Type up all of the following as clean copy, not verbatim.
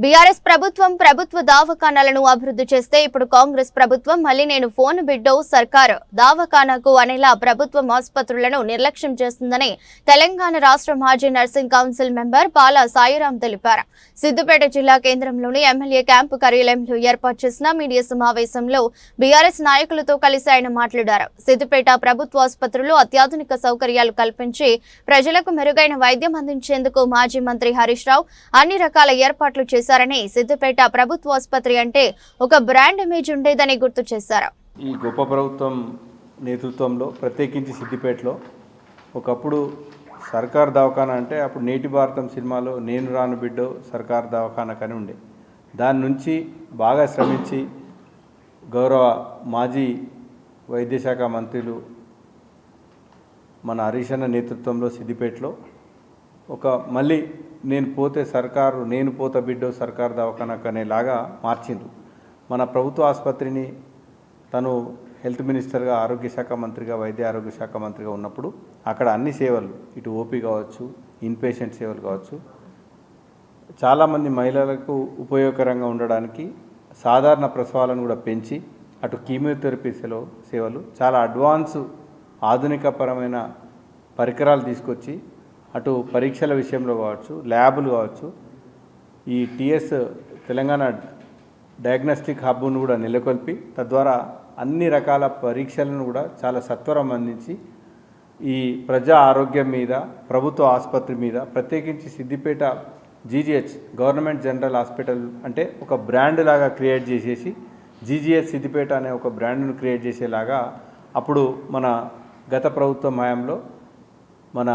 BRS ప్రభుత్వ దవాఖానాలను అభివృద్ధి చేస్తే ఇప్పుడు కాంగ్రెస్ ప్రభుత్వం మళ్ళీ నేను ఫోన్ బిడ్డో సర్కారు దవాఖానాకు అనేలా ప్రభుత్వం ఆసుపత్రులను నిర్లక్ష్యం చేస్తుందని తెలంగాణ రాష్ట్ర మాజీ నర్సింగ్ కౌన్సిల్ మెంబర్ పాలా సాయిరాం తెలిపారు. సిద్దిపేట జిల్లా కేంద్రంలోని ఎమ్మెల్యే క్యాంపు కార్యాలయంలో ఏర్పాటు చేసిన మీడియా సమావేశంలో బీఆర్ఎస్ నాయకులతో కలిసి ఆయన మాట్లాడారు. సిద్దిపేట ప్రభుత్వ ఆసుపత్రులు అత్యాధునిక సౌకర్యాలు కల్పించి ప్రజలకు మెరుగైన వైద్యం అందించేందుకు మాజీ మంత్రి హరీష్ రావు అన్ని రకాల ఏర్పాట్లు చేశారని, సిద్దిపేట ప్రభుత్వ ఆసుపత్రి అంటే ఒక బ్రాండ్ ఇమేజ్ ఉండేదని గుర్తు చేశారు. ఈ గొప్ప ప్రభుత్వం నేతృత్వంలో ప్రత్యేకించి సిద్దిపేటలో ఒకప్పుడు సర్కార్ దవాఖానా అంటే అప్పుడు నేటి భారతం సినిమాలో నేను రాను బిడ్డో సర్కార్ దవాఖానా కని ఉండే. దాని నుంచి బాగా శ్రమించి గౌరవ మాజీ వైద్యశాఖ మంత్రులు మన హరీష్ అన్న నేతృత్వంలో సిద్దిపేటలో మళ్ళీ నేను పోతా బిడ్డో సర్కార్ దవాఖానాకు అనేలాగా మార్చిండ్రు. మన ప్రభుత్వ ఆసుపత్రిని తను హెల్త్ మినిస్టర్గా, ఆరోగ్య శాఖ మంత్రిగా, వైద్య ఆరోగ్య శాఖ మంత్రిగా ఉన్నప్పుడు అక్కడ అన్ని సేవలు, ఇటు ఓపీ కావచ్చు, ఇన్పేషెంట్ సేవలు కావచ్చు, చాలామంది మహిళలకు ఉపయోగకరంగా ఉండడానికి సాధారణ ప్రసవాలను కూడా పెంచి, అటు కీమోథెరపీ సేవలు, చాలా అడ్వాన్స్ ఆధునికపరమైన పరికరాలు తీసుకొచ్చి, అటు పరీక్షల విషయంలో కావచ్చు, ల్యాబులు కావచ్చు, ఈ టీఎస్ తెలంగాణ డయాగ్నోస్టిక్ హబ్ను కూడా నెలకొల్పి తద్వారా అన్ని రకాల పరీక్షలను కూడా చాలా సత్వరం అందించి ఈ ప్రజా ఆరోగ్యం మీద, ప్రభుత్వ ఆసుపత్రి మీద, ప్రత్యేకించి Siddipet GGH government general hospital అంటే ఒక బ్రాండ్ లాగా క్రియేట్ చేసేసి, జీజీహెచ్ సిద్దిపేట అనే ఒక బ్రాండ్ను క్రియేట్ చేసేలాగా అప్పుడు మన గత ప్రభుత్వం హయాంలో మన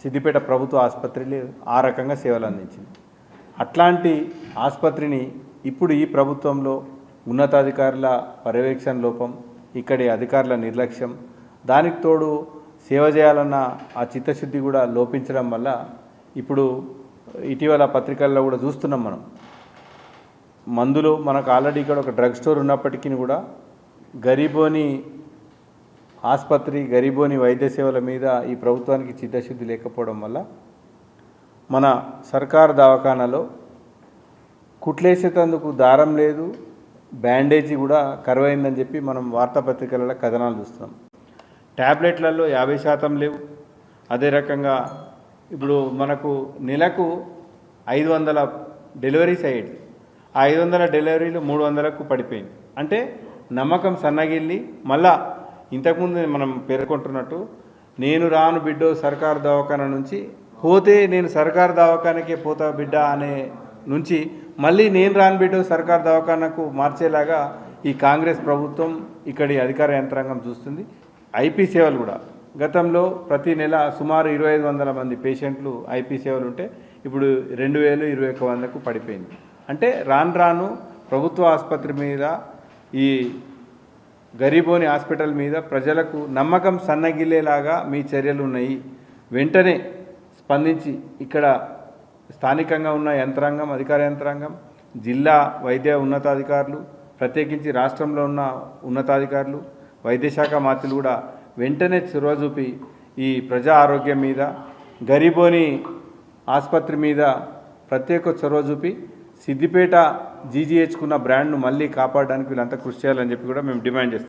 సిద్దిపేట ప్రభుత్వ ఆసుపత్రిలో ఆ రకంగా సేవలు అందించింది. అట్లాంటి ఆసుపత్రిని ఇప్పుడు ఈ ప్రభుత్వంలో ఉన్నతాధికారుల పర్యవేక్షణ లోపం, ఇక్కడి అధికారుల నిర్లక్ష్యం, దానికి తోడు సేవ చేయాలన్న ఆ చిత్తశుద్ధి కూడా లోపించడం వల్ల ఇప్పుడు ఇటీవల పత్రికల్లో కూడా చూస్తున్నాం మనం. మందులు మనకు ఆల్రెడీ ఇక్కడ ఒక డ్రగ్ స్టోర్ ఉన్నప్పటికీ కూడా గరీబోని ఆసుపత్రి, గరీబోని వైద్య సేవల మీద ఈ ప్రభుత్వానికి చిత్తశుద్ధి లేకపోవడం వల్ల మన సర్కారు దవాఖానాలో కుట్లేసేటందుకు దారం లేదు, బ్యాండేజీ కూడా కరువైందని చెప్పి మనం వార్తాపత్రికలలో కథనాలు చూస్తున్నాం. ట్యాబ్లెట్లలో 50% లేవు. అదే రకంగా ఇప్పుడు మనకు నెలకు 500 డెలివరీస్ అయ్యేది. ఆ 500 డెలివరీలు 300కు పడిపోయింది. అంటే నమ్మకం సన్నగిల్లి మళ్ళా ఇంతకుముందు మనం పేర్కొంటున్నట్టు నేను రాను బిడ్డో సర్కారు దవాఖానా నుంచి పోతే నేను సర్కారు దవాఖానకే పోతా బిడ్డ అనే నుంచి మళ్ళీ నేను రాను బిడ్డో సర్కారు దవాఖానకు మార్చేలాగా ఈ కాంగ్రెస్ ప్రభుత్వం, ఇక్కడి అధికార యంత్రాంగం చూస్తుంది. ఐపీ సేవలు కూడా గతంలో ప్రతి నెల సుమారు 2500 మంది పేషెంట్లు ఐపీ సేవలు ఉంటే ఇప్పుడు 2021కు పడిపోయింది. అంటే రాను ప్రభుత్వ ఆసుపత్రి మీద, ఈ గరీబోని హాస్పిటల్ మీద ప్రజలకు నమ్మకం సన్నగిల్లేలాగా మీ చర్యలు ఉన్నాయి. వెంటనే స్పందించి ఇక్కడ స్థానికంగా ఉన్న యంత్రాంగం, అధికార యంత్రాంగం, జిల్లా వైద్య ఉన్నతాధికారులు, ప్రత్యేకించి రాష్ట్రంలో ఉన్న ఉన్నతాధికారులు, వైద్యశాఖ మంత్రులు కూడా వెంటనే చొరవ చూపి ఈ ప్రజా ఆరోగ్యం మీద, గరీబోని ఆసుపత్రి మీద ప్రత్యేక చొరవ చూపి సిద్దిపేట జీజీహెచ్కున్న బ్రాండ్ను మళ్ళీ కాపాడడానికి వీళ్ళంతా కృషి చేయాలని చెప్పి కూడా మేము డిమాండ్ చేస్తాం.